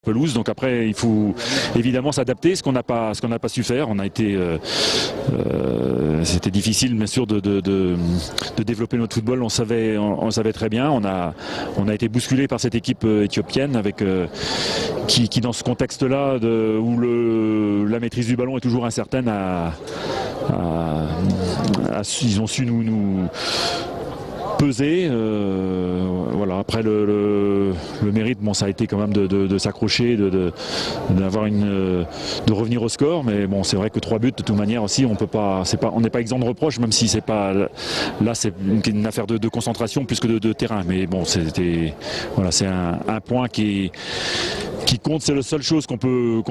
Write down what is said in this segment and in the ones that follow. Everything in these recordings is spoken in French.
pelouse, donc après il faut évidemment s'adapter, ce qu'on n'a pas su faire. On a été c'était difficile bien sûr de développer notre football. On savait très bien. On a été bousculé par cette équipe éthiopienne avec qui dans ce contexte-là où la maîtrise du ballon est toujours incertaine, ils ont su nous peser. Voilà. Après le mérite, bon, ça a été quand même de s'accrocher, de revenir au score. Mais bon, c'est vrai que 3 buts de toute manière aussi, on n'est pas exempt de reproches, même si c'est pas là, c'est une affaire de concentration plus que de terrain. Mais bon, c'est un point qui compte. C'est la seule chose qu'on peut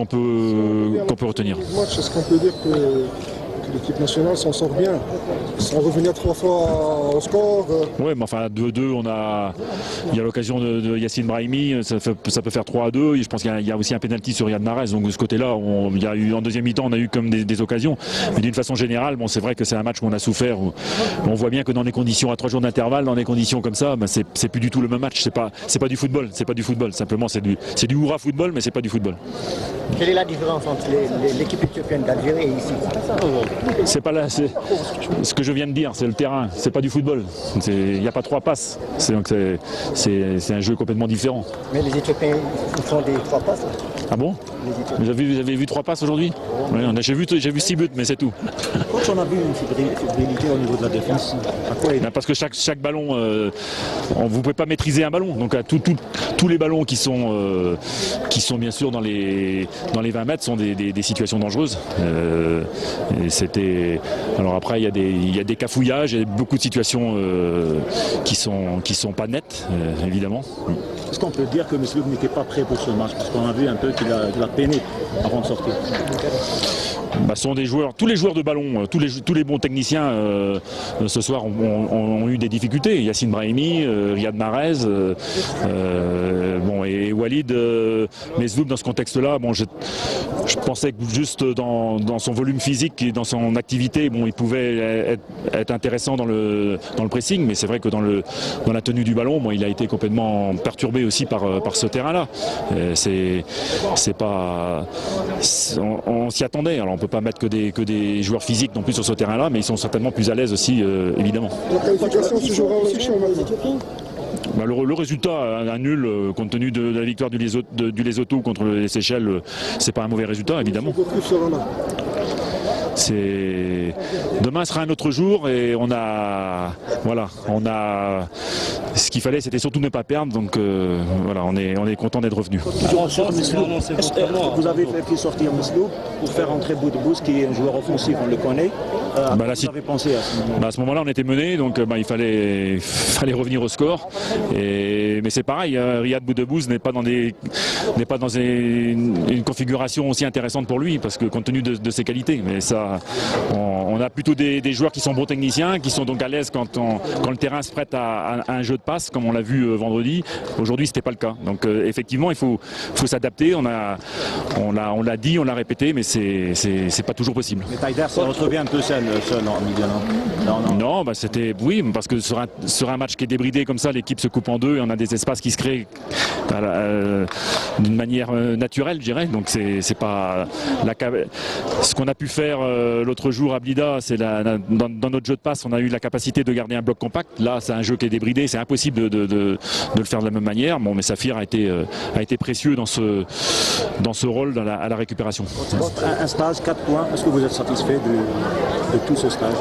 retenir. Est-ce qu'on peut dire que l'équipe nationale s'en sort bien, sans revenir 3 fois au score? Oui, mais enfin 2-2, il y a l'occasion de Yacine Brahimi, ça peut faire 3-2. Je pense qu'il y a aussi un pénalty sur Riyad Mahrez, donc de ce côté-là, il y a eu en deuxième mi-temps, on a eu comme des occasions. Mais d'une façon générale, bon, c'est vrai que c'est un match qu'on a souffert. On voit bien que dans les conditions à 3 jours d'intervalle, dans des conditions comme ça, ben c'est plus du tout le même match. C'est pas du football, c'est pas du football. Simplement, c'est du hurrah football, mais c'est pas du football. Quelle est la différence entre l'équipe éthiopienne d'Algérie et ici? C'est pas là, c'est ce que je viens de dire, c'est le terrain, c'est pas du football. Il n'y a pas 3 passes, c'est un jeu complètement différent. Mais les Éthiopiens, ils font des 3 passes là. Ah bon? Vous avez vu 3 passes aujourd'hui? Oui, j'ai vu 6 buts, mais c'est tout. Quand on a vu une fébrilité au niveau de la défense, à quoi il... Parce que chaque ballon, vous ne pouvez pas maîtriser un ballon. Donc tous les ballons qui sont bien sûr dans les 20 mètres sont des situations dangereuses. Alors après, il y a des cafouillages et beaucoup de situations qui sont pas nettes, évidemment. Est-ce qu'on peut dire que Mesloub n'était pas prêt pour ce match? Parce qu'on a vu un peu qu'il a peiné avant de sortir. Sont des joueurs, tous les joueurs de ballon, tous les bons techniciens ce soir ont eu des difficultés. Yacine Brahimi, Riyad Mahrez, et Walid Mesloub dans ce contexte-là. Bon, je pensais que juste dans son volume physique et dans son activité, bon, il pouvait être intéressant dans le pressing, mais c'est vrai que dans la tenue du ballon, bon, il a été complètement perturbé aussi par ce terrain-là. On s'y attendait. Alors on ne peut pas mettre que des joueurs physiques non plus sur ce terrain-là, mais ils sont certainement plus à l'aise aussi, évidemment. La qualification se jouera aussi chez le résultat, un nul, compte tenu de la victoire du Lesotho contre les Seychelles, c'est pas un mauvais résultat, évidemment. Demain sera un autre jour et on a ce qu'il fallait, c'était surtout ne pas perdre, donc voilà, on est content d'être revenu. Vous avez fait sortir Mesloub pour faire entrer Boudebouz, qui est un joueur offensif, on le connaît. Vous avez pensé à ce moment-là? À ce moment-là, on était mené, donc il fallait revenir au score. Mais c'est pareil, Riyad Boudebouz n'est pas dans une configuration aussi intéressante pour lui, parce que compte tenu de ses qualités. Mais ça, on a plutôt des joueurs qui sont bons techniciens, qui sont donc à l'aise quand le terrain se prête à un jeu de passe, comme on l'a vu vendredi. Aujourd'hui, c'était pas le cas. Donc effectivement, il faut s'adapter. On l'a dit, on l'a répété, mais c'est pas toujours possible. Mais Taider se retrouve un peu seul en milieu, non? Non, oui, parce que sur un match qui est débridé comme ça, l'équipe se coupe en deux et on a des espaces qui se créent d'une manière naturelle, je dirais. Donc c'est pas ce qu'on a pu faire l'autre jour à Blida, c'est dans notre jeu de passe, on a eu la capacité de garder un bloc compact. Là, c'est un jeu qui est débridé, c'est impossible de le faire de la même manière. Bon, mais Safir a été précieux dans ce rôle à la récupération. Un stage, 4 points. Est-ce que vous êtes satisfait de tout ce stage,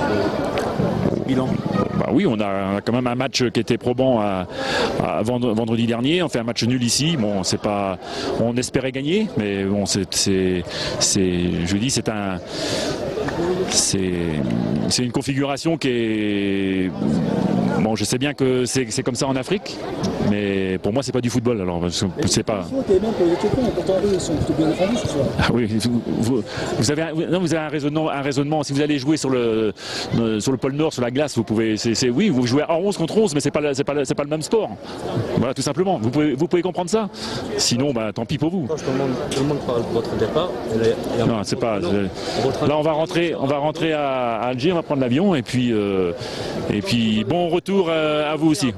bilan? Oui, on a quand même un match qui était probant vendredi dernier. On fait un match nul ici. Bon, on espérait gagner, mais bon, c'est une configuration qui est... Bon, je sais bien que c'est comme ça en Afrique, mais pour moi, c'est pas du football. Alors, c'est pas... Ah oui, vous avez un raisonnement. Si vous allez jouer sur le pôle Nord, sur la glace, vous pouvez... Oui, vous jouez en 11 contre 11, mais c'est pas le même sport. Voilà, tout simplement. Vous pouvez comprendre ça. Sinon, tant pis pour vous. Tout le monde parle de votre départ. Non, c'est pas... Là, on va rentrer à Alger, on va prendre l'avion et puis bon retour à vous aussi.